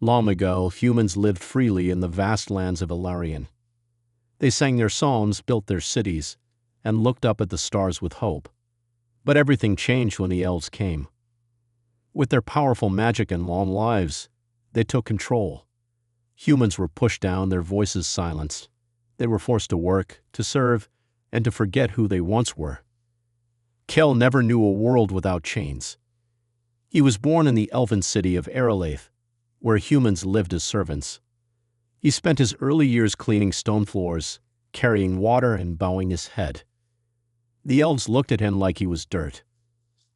Long ago, humans lived freely in the vast lands of Ilarion. They sang their songs, built their cities, and looked up at the stars with hope. But everything changed when the elves came. With their powerful magic and long lives, they took control. Humans were pushed down, their voices silenced. They were forced to work, to serve, and to forget who they once were. Kel never knew a world without chains. He was born in the elven city of Erelaith, where humans lived as servants. He spent his early years cleaning stone floors, carrying water, and bowing his head. The elves looked at him like he was dirt.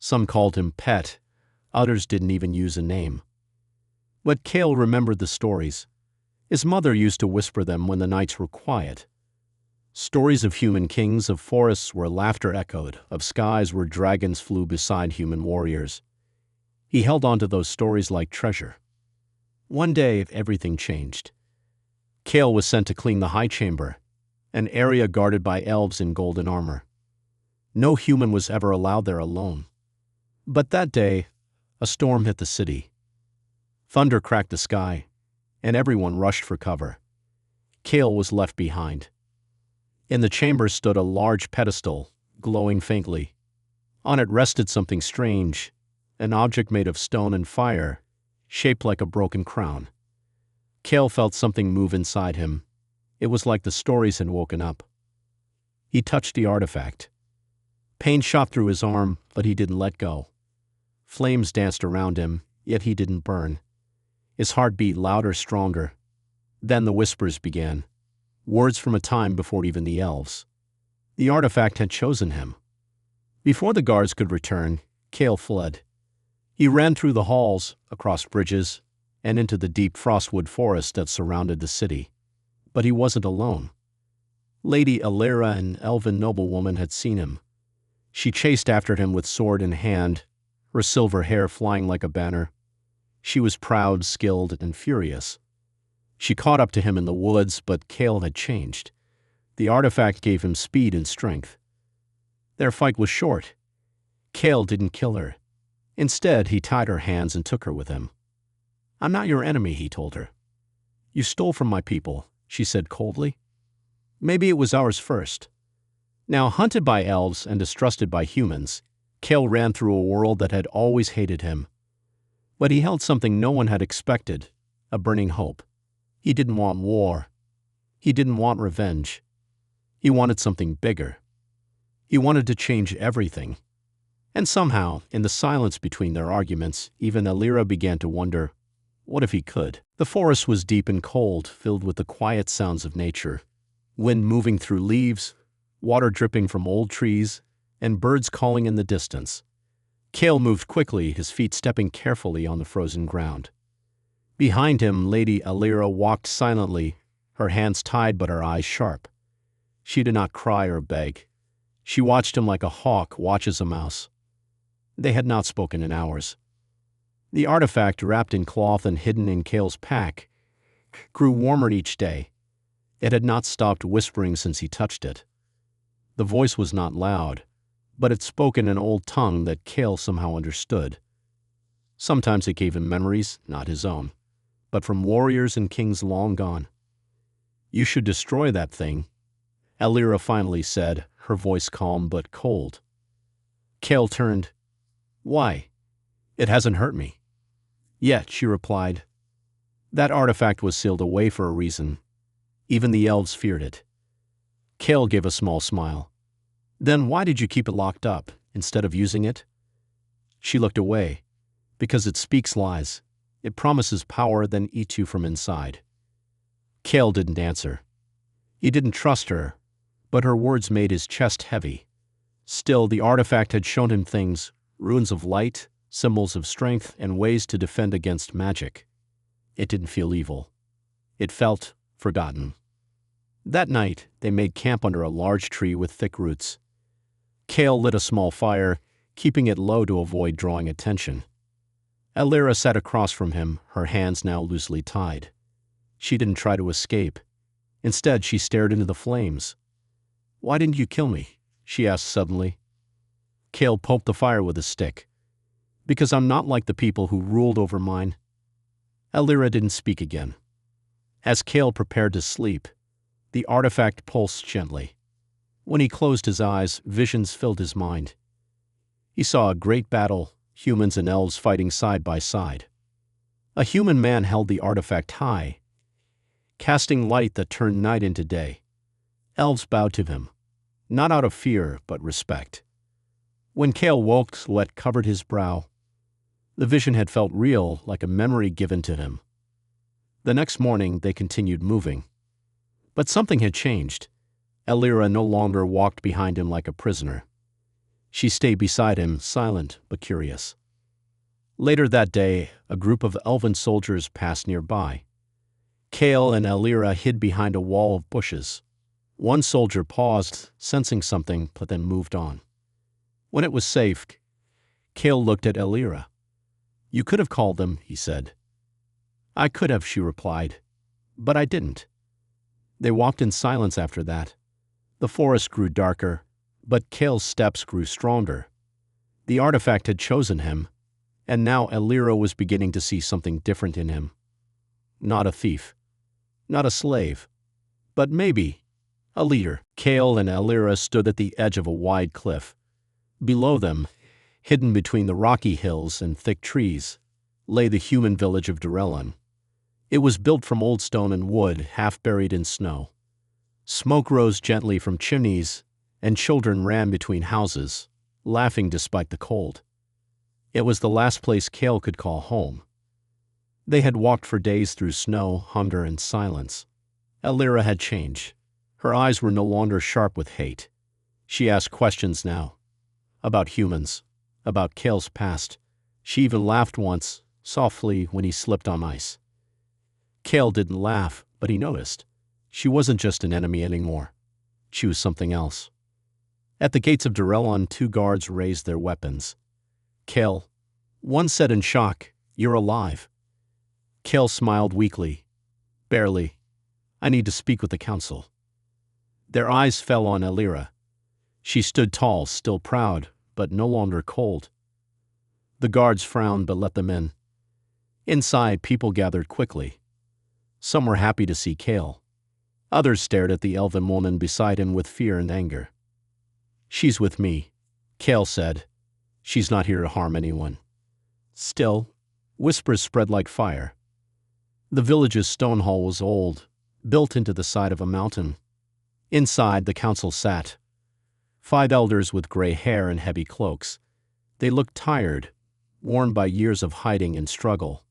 Some called him pet, others didn't even use a name. But Cale remembered the stories. His mother used to whisper them when the nights were quiet. Stories of human kings, of forests where laughter echoed, of skies where dragons flew beside human warriors. He held on to those stories like treasure. One day, everything changed. Cale was sent to clean the High Chamber, an area guarded by elves in golden armor. No human was ever allowed there alone. But that day, a storm hit the city. Thunder cracked the sky, and everyone rushed for cover. Cale was left behind. In the chamber stood a large pedestal, glowing faintly. On it rested something strange, an object made of stone and fire, shaped like a broken crown. Cale felt something move inside him. It was like the stories had woken up. He touched the artifact. Pain shot through his arm, but he didn't let go. Flames danced around him, yet he didn't burn. His heart beat louder, stronger. Then the whispers began, words from a time before even the elves. The artifact had chosen him. Before the guards could return, Cale fled. He ran through the halls, across bridges, and into the deep frostwood forest that surrounded the city. But he wasn't alone. Lady Alira, an elven noblewoman, had seen him. She chased after him with sword in hand, her silver hair flying like a banner. She was proud, skilled, and furious. She caught up to him in the woods, but Cale had changed. The artifact gave him speed and strength. Their fight was short. Cale didn't kill her. Instead, he tied her hands and took her with him. "I'm not your enemy," he told her. "You stole from my people," she said coldly. "Maybe it was ours first." Now, hunted by elves and distrusted by humans, Cale ran through a world that had always hated him. But he held something no one had expected, a burning hope. He didn't want war. He didn't want revenge. He wanted something bigger. He wanted to change everything. And somehow, in the silence between their arguments, even Alira began to wonder, what if he could? The forest was deep and cold, filled with the quiet sounds of nature. Wind moving through leaves, water dripping from old trees, and birds calling in the distance. Cale moved quickly, his feet stepping carefully on the frozen ground. Behind him, Lady Alira walked silently, her hands tied but her eyes sharp. She did not cry or beg. She watched him like a hawk watches a mouse. They had not spoken in hours. The artifact, wrapped in cloth and hidden in Cale's pack, grew warmer each day. It had not stopped whispering since he touched it. The voice was not loud, but it spoke in an old tongue that Cale somehow understood. Sometimes it gave him memories, not his own, but from warriors and kings long gone. "You should destroy that thing," Alira finally said, her voice calm but cold. Cale turned. "Why? It hasn't hurt me." "Yet," she replied. "That artifact was sealed away for a reason. Even the elves feared it." Cale gave a small smile. "Then why did you keep it locked up, instead of using it?" She looked away. "Because it speaks lies. It promises power, then eats you from inside." Cale didn't answer. He didn't trust her, but her words made his chest heavy. Still, the artifact had shown him things, runes of light, symbols of strength, and ways to defend against magic. It didn't feel evil. It felt forgotten. That night, they made camp under a large tree with thick roots. Cale lit a small fire, keeping it low to avoid drawing attention. Alira sat across from him, her hands now loosely tied. She didn't try to escape. Instead, she stared into the flames. "Why didn't you kill me?" she asked suddenly. Cale poked the fire with a stick. "Because I'm not like the people who ruled over mine." Elira didn't speak again. As Kale prepared to sleep, the artifact pulsed gently. When he closed his eyes, visions filled his mind. He saw a great battle, humans and elves fighting side by side. A human man held the artifact high, casting light that turned night into day. Elves bowed to him, not out of fear, but respect. When Kale woke, sweat covered his brow. The vision had felt real, like a memory given to him. The next morning, they continued moving. But something had changed. Elira no longer walked behind him like a prisoner. She stayed beside him, silent but curious. Later that day, a group of elven soldiers passed nearby. Kale and Elira hid behind a wall of bushes. One soldier paused, sensing something, but then moved on. When it was safe, Kale looked at Elira. "You could have called them," he said. "I could have," she replied, "but I didn't." They walked in silence after that. The forest grew darker, but Kale's steps grew stronger. The artifact had chosen him, and now Elira was beginning to see something different in him. Not a thief, not a slave, but maybe a leader. Kale and Elira stood at the edge of a wide cliff. Below them, hidden between the rocky hills and thick trees, lay the human village of Durelon. It was built from old stone and wood, half buried in snow. Smoke rose gently from chimneys, and children ran between houses, laughing despite the cold. It was the last place Kale could call home. They had walked for days through snow, hunger, and silence. Elira had changed. Her eyes were no longer sharp with hate. She asked questions now. About humans, about Kale's past. She even laughed once, softly, when he slipped on ice. Kale didn't laugh, but he noticed. She wasn't just an enemy anymore. She was something else. At the gates of Durelon, 2 guards raised their weapons. "Kale," one said in shock, "you're alive." Kale smiled weakly. "Barely. I need to speak with the council." Their eyes fell on Elira. She stood tall, still proud, but no longer cold. The guards frowned but let them in. Inside, people gathered quickly. Some were happy to see Kale. Others stared at the elven woman beside him with fear and anger. "She's with me," Kale said. "She's not here to harm anyone." Still, whispers spread like fire. The village's stone hall was old, built into the side of a mountain. Inside, the council sat. 5 elders with gray hair and heavy cloaks. They looked tired, worn by years of hiding and struggle.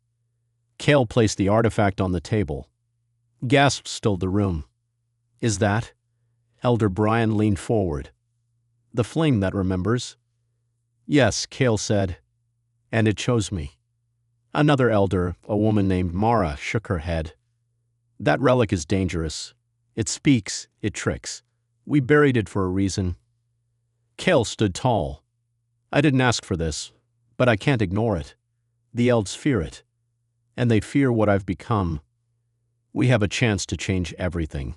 Kale placed the artifact on the table. Gasps filled the room. "Is that?" Elder Brian leaned forward. "The flame that remembers?" "Yes," Kale said. "And it chose me." Another elder, a woman named Mara, shook her head. "That relic is dangerous. It speaks, it tricks. We buried it for a reason." Kale stood tall. "I didn't ask for this, but I can't ignore it. The elves fear it, and they fear what I've become. We have a chance to change everything."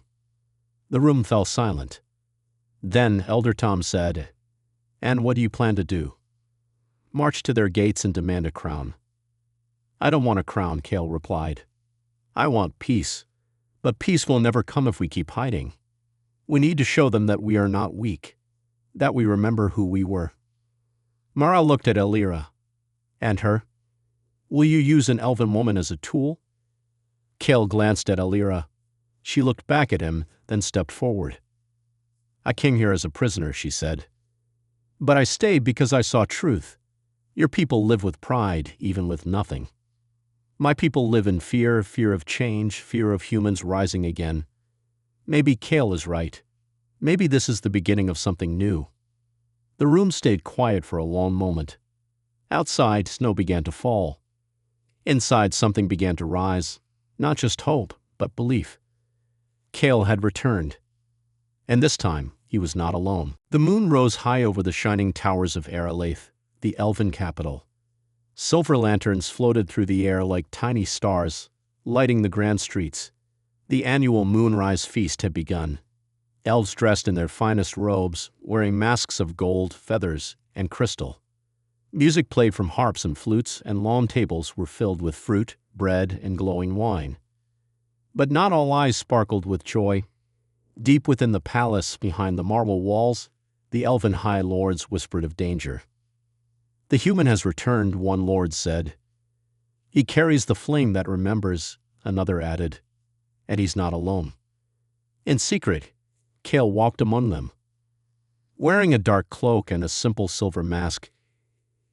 The room fell silent. Then Elder Tom said, "And what do you plan to do?" "March to their gates and demand a crown." "I don't want a crown," Kale replied. "I want peace. But peace will never come if we keep hiding. We need to show them that we are not weak, that we remember who we were." Mara looked at Elira. "And her? Will you use an elven woman as a tool?" Kale glanced at Elira. She looked back at him, then stepped forward. "I came here as a prisoner," she said. "But I stayed because I saw truth. Your people live with pride, even with nothing. My people live in fear, fear of change, fear of humans rising again. Maybe Kale is right. Maybe this is the beginning of something new." The room stayed quiet for a long moment. Outside, snow began to fall. Inside, something began to rise. Not just hope, but belief. Kale had returned. And this time, he was not alone. The moon rose high over the shining towers of Erelaith, the elven capital. Silver lanterns floated through the air like tiny stars, lighting the grand streets. The annual moonrise feast had begun. Elves dressed in their finest robes, wearing masks of gold, feathers, and crystal. Music played from harps and flutes, and long tables were filled with fruit, bread and glowing wine. But not all eyes sparkled with joy. Deep within the palace, behind the marble walls, the elven high lords whispered of danger. "The human has returned," one lord said. "He carries the flame that remembers," another added, "and he's not alone." In secret, Kale walked among them. Wearing a dark cloak and a simple silver mask,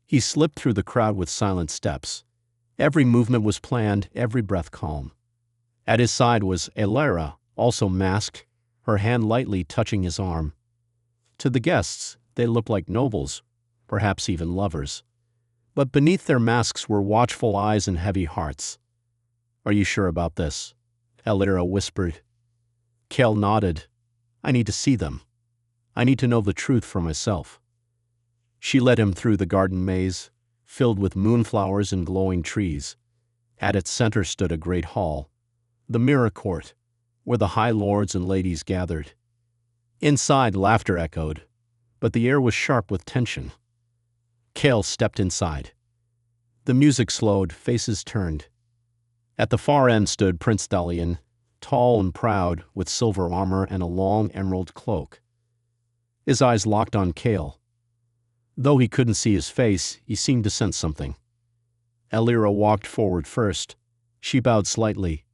he slipped through the crowd with silent steps. Every movement was planned, every breath calm. At his side was Elira, also masked, her hand lightly touching his arm. To the guests, they looked like nobles, perhaps even lovers. But beneath their masks were watchful eyes and heavy hearts. "Are you sure about this?" Elira whispered. Kale nodded. "I need to see them. I need to know the truth for myself." She led him through the garden maze, filled with moonflowers and glowing trees. At its center stood a great hall, the Mirror Court, where the high lords and ladies gathered. Inside, laughter echoed, but the air was sharp with tension. Kale stepped inside. The music slowed, faces turned. At the far end stood Prince Thalion, tall and proud, with silver armor and a long emerald cloak. His eyes locked on Kale. Though he couldn't see his face, he seemed to sense something. Elira walked forward first. She bowed slightly.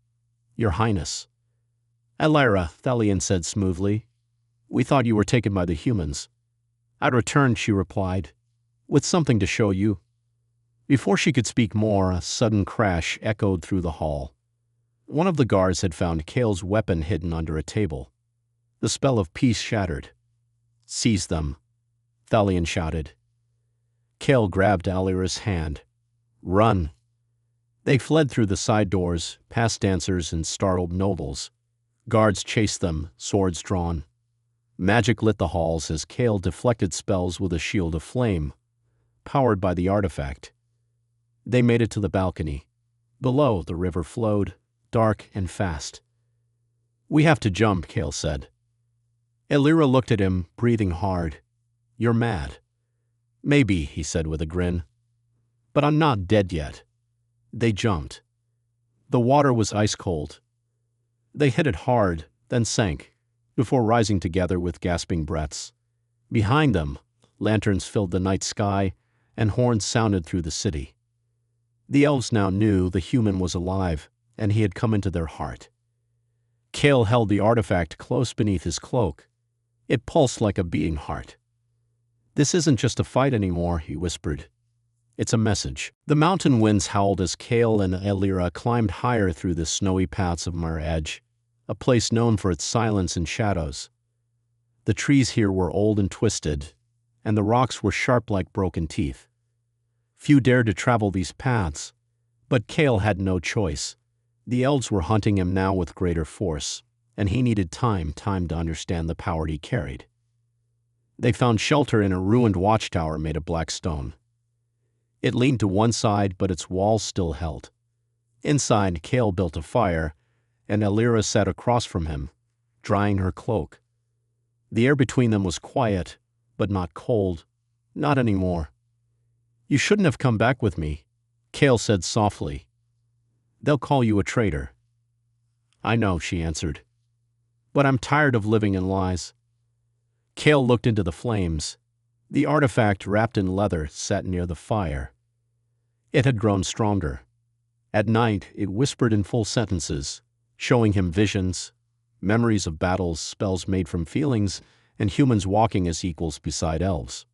"Your Highness." "Elira," Thalion said smoothly. "We thought you were taken by the humans." "I returned," she replied, "with something to show you." Before she could speak more, a sudden crash echoed through the hall. One of the guards had found Kale's weapon hidden under a table. The spell of peace shattered. "Seize them," Thalion shouted. Kale grabbed Elira's hand. "Run." They fled through the side doors, past dancers and startled nobles. Guards chased them, swords drawn. Magic lit the halls as Kale deflected spells with a shield of flame, powered by the artifact. They made it to the balcony. Below, the river flowed, dark and fast. "We have to jump," Kale said. Elira looked at him, breathing hard. "You're mad." "Maybe," he said with a grin. "But I'm not dead yet." They jumped. The water was ice cold. They hit it hard, then sank, before rising together with gasping breaths. Behind them, lanterns filled the night sky, and horns sounded through the city. The elves now knew the human was alive, and he had come into their heart. Kale held the artifact close beneath his cloak. It pulsed like a beating heart. "This isn't just a fight anymore," he whispered. "It's a message." The mountain winds howled as Kale and Elira climbed higher through the snowy paths of Mirror Edge, a place known for its silence and shadows. The trees here were old and twisted, and the rocks were sharp like broken teeth. Few dared to travel these paths, but Kale had no choice. The elves were hunting him now with greater force, and he needed time to understand the power he carried. They found shelter in a ruined watchtower made of black stone. It leaned to one side, but its walls still held. Inside, Kale built a fire, and Elira sat across from him, drying her cloak. The air between them was quiet, but not cold. Not anymore. "You shouldn't have come back with me," Kale said softly. "They'll call you a traitor." "I know," she answered. "But I'm tired of living in lies." Kale looked into the flames. The artifact, wrapped in leather, sat near the fire. It had grown stronger. At night, it whispered in full sentences, showing him visions, memories of battles, spells made from feelings, and humans walking as equals beside elves.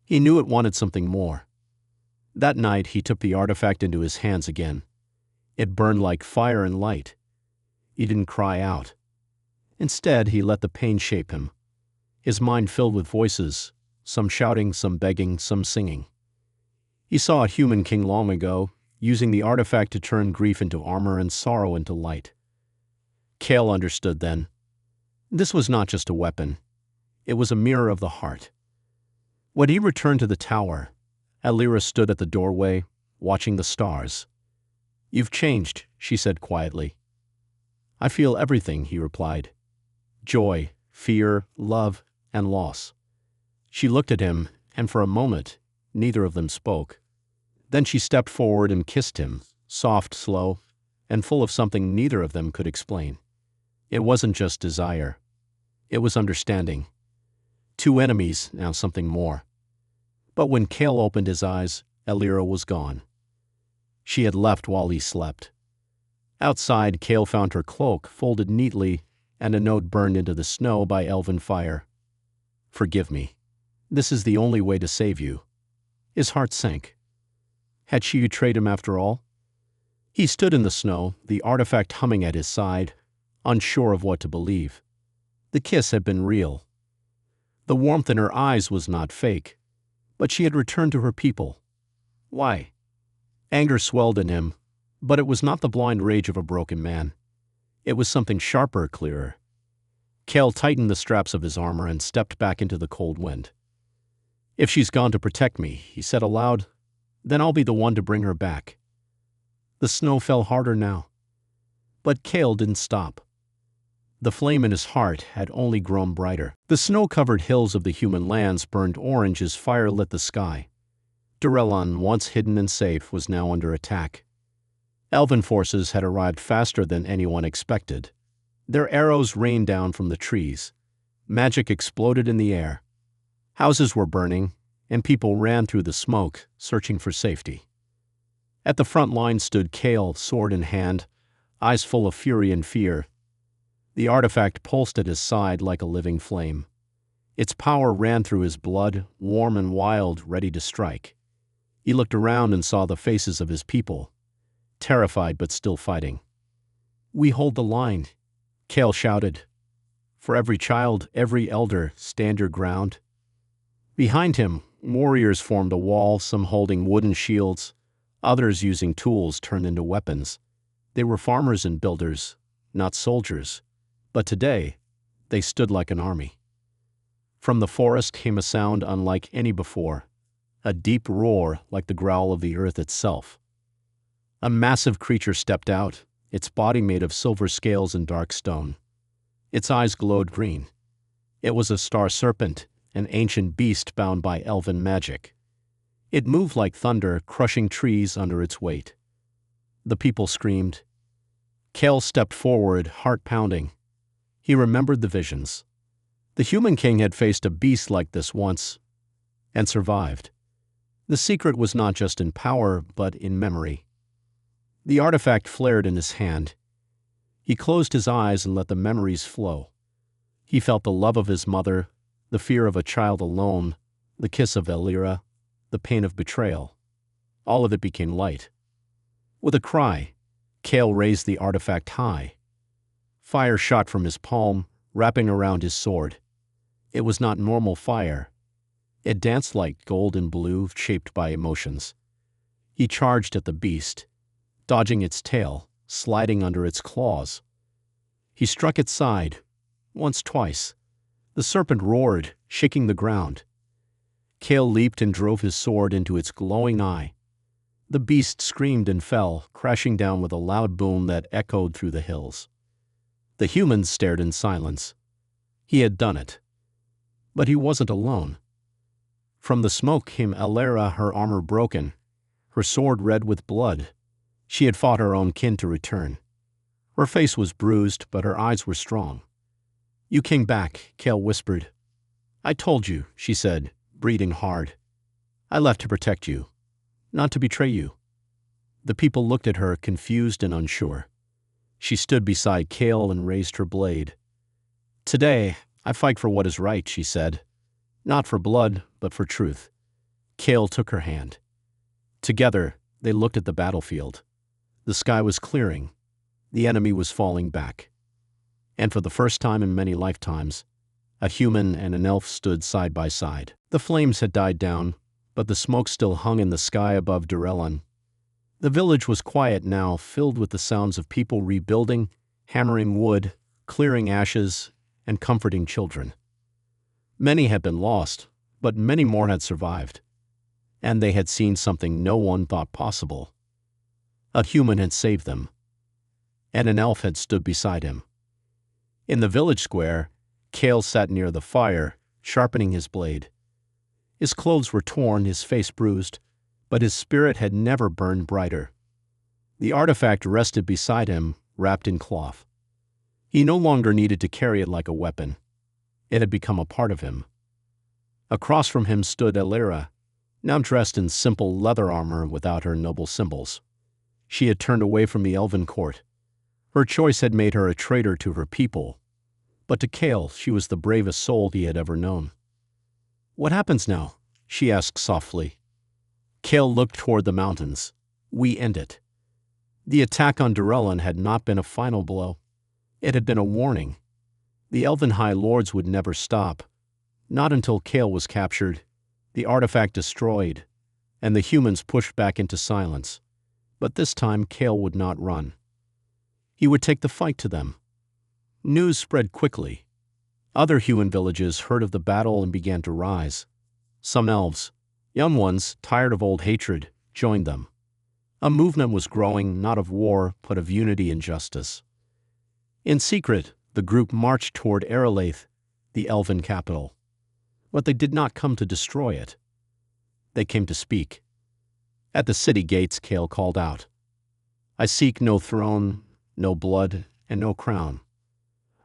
He knew it wanted something more. That night, he took the artifact into his hands again. It burned like fire and light. He didn't cry out. Instead, he let the pain shape him. His mind filled with voices, some shouting, some begging, some singing. He saw a human king long ago, using the artifact to turn grief into armor and sorrow into light. Kale understood then. This was not just a weapon. It was a mirror of the heart. When he returned to the tower, Elira stood at the doorway, watching the stars. "You've changed," she said quietly. "I feel everything," he replied. "Joy, fear, love, and loss." She looked at him, and for a moment, neither of them spoke. Then she stepped forward and kissed him, soft, slow, and full of something neither of them could explain. It wasn't just desire. It was understanding. Two enemies, now something more. But when Cale opened his eyes, Elira was gone. She had left while he slept. Outside, Cale found her cloak folded neatly and a note burned into the snow by elven fire. "Forgive me. This is the only way to save you." His heart sank. Had she betrayed him after all? He stood in the snow, the artifact humming at his side, unsure of what to believe. The kiss had been real. The warmth in her eyes was not fake, but she had returned to her people. Why? Anger swelled in him, but it was not the blind rage of a broken man. It was something sharper, clearer. Cale tightened the straps of his armor and stepped back into the cold wind. "If she's gone to protect me," he said aloud, "then I'll be the one to bring her back." The snow fell harder now. But Cale didn't stop. The flame in his heart had only grown brighter. The snow-covered hills of the human lands burned orange as fire lit the sky. Durelon, once hidden and safe, was now under attack. Elven forces had arrived faster than anyone expected. Their arrows rained down from the trees. Magic exploded in the air. Houses were burning, and people ran through the smoke, searching for safety. At the front line stood Cale, sword in hand, eyes full of fury and fear. The artifact pulsed at his side like a living flame. Its power ran through his blood, warm and wild, ready to strike. He looked around and saw the faces of his people, terrified but still fighting. "We hold the line," Cale shouted. "For every child, every elder, stand your ground." Behind him, warriors formed a wall, some holding wooden shields, others using tools turned into weapons. They were farmers and builders, not soldiers, but today they stood like an army. From the forest came a sound unlike any before, a deep roar like the growl of the earth itself. A massive creature stepped out, its body made of silver scales and dark stone. Its eyes glowed green. It was a star serpent, an ancient beast bound by elven magic. It moved like thunder, crushing trees under its weight. The people screamed. Cale stepped forward, heart pounding. He remembered the visions. The human king had faced a beast like this once, and survived. The secret was not just in power, but in memory. The artifact flared in his hand. He closed his eyes and let the memories flow. He felt the love of his mother, the fear of a child alone, the kiss of Elira, the pain of betrayal. All of it became light. With a cry, Cale raised the artifact high. Fire shot from his palm, wrapping around his sword. It was not normal fire. It danced like gold and blue, shaped by emotions. He charged at the beast, dodging its tail, sliding under its claws. He struck its side, once, twice. The serpent roared, shaking the ground. Cale leaped and drove his sword into its glowing eye. The beast screamed and fell, crashing down with a loud boom that echoed through the hills. The humans stared in silence. He had done it. But he wasn't alone. From the smoke came Elira, her armor broken, her sword red with blood. She had fought her own kin to return. Her face was bruised, but her eyes were strong. "You came back," Cale whispered. "I told you," she said, breathing hard. "I left to protect you, not to betray you." The people looked at her, confused and unsure. She stood beside Cale and raised her blade. "Today, I fight for what is right," she said. "Not for blood, but for truth." Cale took her hand. Together, they looked at the battlefield. The sky was clearing. The enemy was falling back. And for the first time in many lifetimes, a human and an elf stood side by side. The flames had died down, but the smoke still hung in the sky above Durelon. The village was quiet now, filled with the sounds of people rebuilding, hammering wood, clearing ashes, and comforting children. Many had been lost, but many more had survived. And they had seen something no one thought possible. A human had saved them, and an elf had stood beside him. In the village square, Cale sat near the fire, sharpening his blade. His clothes were torn, his face bruised, but his spirit had never burned brighter. The artifact rested beside him, wrapped in cloth. He no longer needed to carry it like a weapon. It had become a part of him. Across from him stood Elira, now dressed in simple leather armor without her noble symbols. She had turned away from the Elven court. Her choice had made her a traitor to her people, but to Cale she was the bravest soul he had ever known. "What happens now?" she asked softly. Cale looked toward the mountains. "We end it." The attack on Durellan had not been a final blow. It had been a warning. The Elven High Lords would never stop, not until Cale was captured, the artifact destroyed, and the humans pushed back into silence. But this time Cale would not run. He would take the fight to them. News spread quickly. Other human villages heard of the battle and began to rise. Some elves, young ones tired of old hatred, joined them. A movement was growing, not of war, but of unity and justice. In secret, the group marched toward Erelaith, the Elven capital. But they did not come to destroy it. They came to speak. At the city gates, Cale called out, "I seek no throne, no blood, and no crown.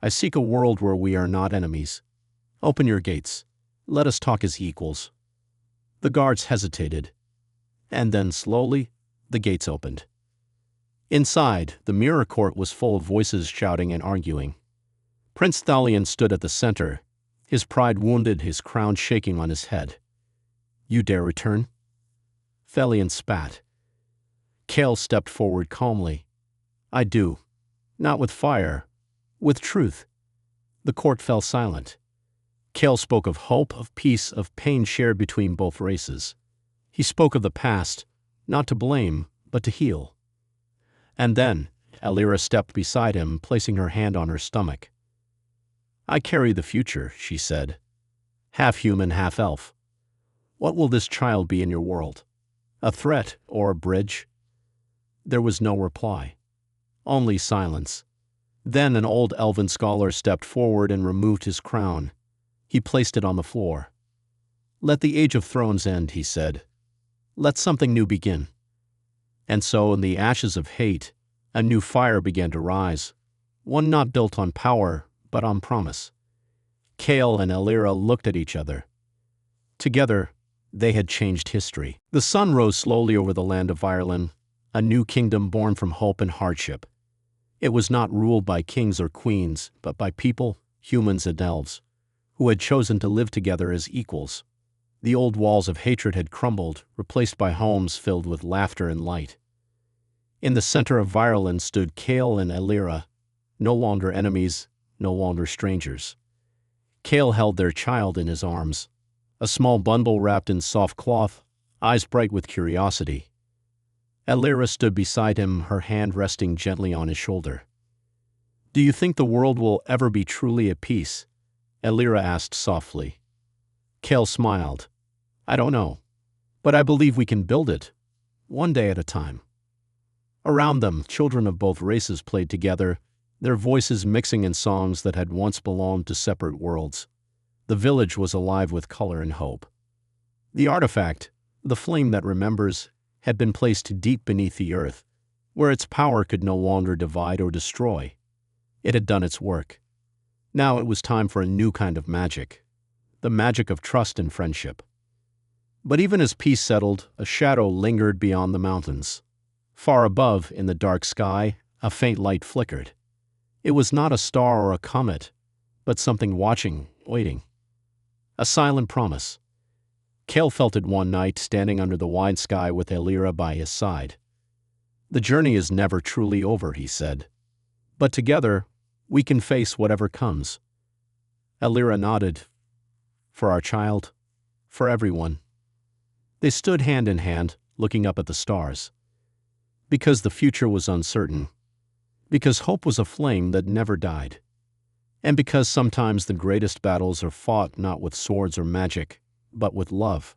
I seek a world where we are not enemies. Open your gates. Let us talk as equals." The guards hesitated, and then slowly, the gates opened. Inside, the mirror court was full of voices shouting and arguing. Prince Thalion stood at the center, his pride wounded, his crown shaking on his head. "You dare return?" Thalion spat. Cale stepped forward calmly. "I do. Not with fire, with truth." The court fell silent. Cale spoke of hope, of peace, of pain shared between both races. He spoke of the past, not to blame, but to heal. And then, Elira stepped beside him, placing her hand on her stomach. "I carry the future," she said. "Half human, half elf. What will this child be in your world? A threat or a bridge?" There was no reply. Only silence. Then an old elven scholar stepped forward and removed his crown. He placed it on the floor. "Let the Age of Thrones end," he said. "Let something new begin." And so, in the ashes of hate, a new fire began to rise, one not built on power, but on promise. Cale and Elira looked at each other. Together, they had changed history. The sun rose slowly over the land of Ireland, a new kingdom born from hope and hardship. It was not ruled by kings or queens, but by people, humans and elves, who had chosen to live together as equals. The old walls of hatred had crumbled, replaced by homes filled with laughter and light. In the center of Ireland stood Cale and Elira, no longer enemies, no longer strangers. Cale held their child in his arms, a small bundle wrapped in soft cloth, eyes bright with curiosity. Elira stood beside him, her hand resting gently on his shoulder. "Do you think the world will ever be truly at peace?" Elira asked softly. Cale smiled. "I don't know, but I believe we can build it, one day at a time." Around them, children of both races played together, their voices mixing in songs that had once belonged to separate worlds. The village was alive with color and hope. The artifact, the flame that remembers, had been placed deep beneath the earth, where its power could no longer divide or destroy. It had done its work. Now it was time for a new kind of magic, the magic of trust and friendship. But even as peace settled, a shadow lingered beyond the mountains. Far above, in the dark sky, a faint light flickered. It was not a star or a comet, but something watching, waiting. A silent promise. Cale felt it one night, standing under the wide sky with Elira by his side. "The journey is never truly over," he said. "But together, we can face whatever comes." Elira nodded. "For our child, for everyone." They stood hand in hand, looking up at the stars. Because the future was uncertain. Because hope was a flame that never died. And because sometimes the greatest battles are fought not with swords or magic, but with love.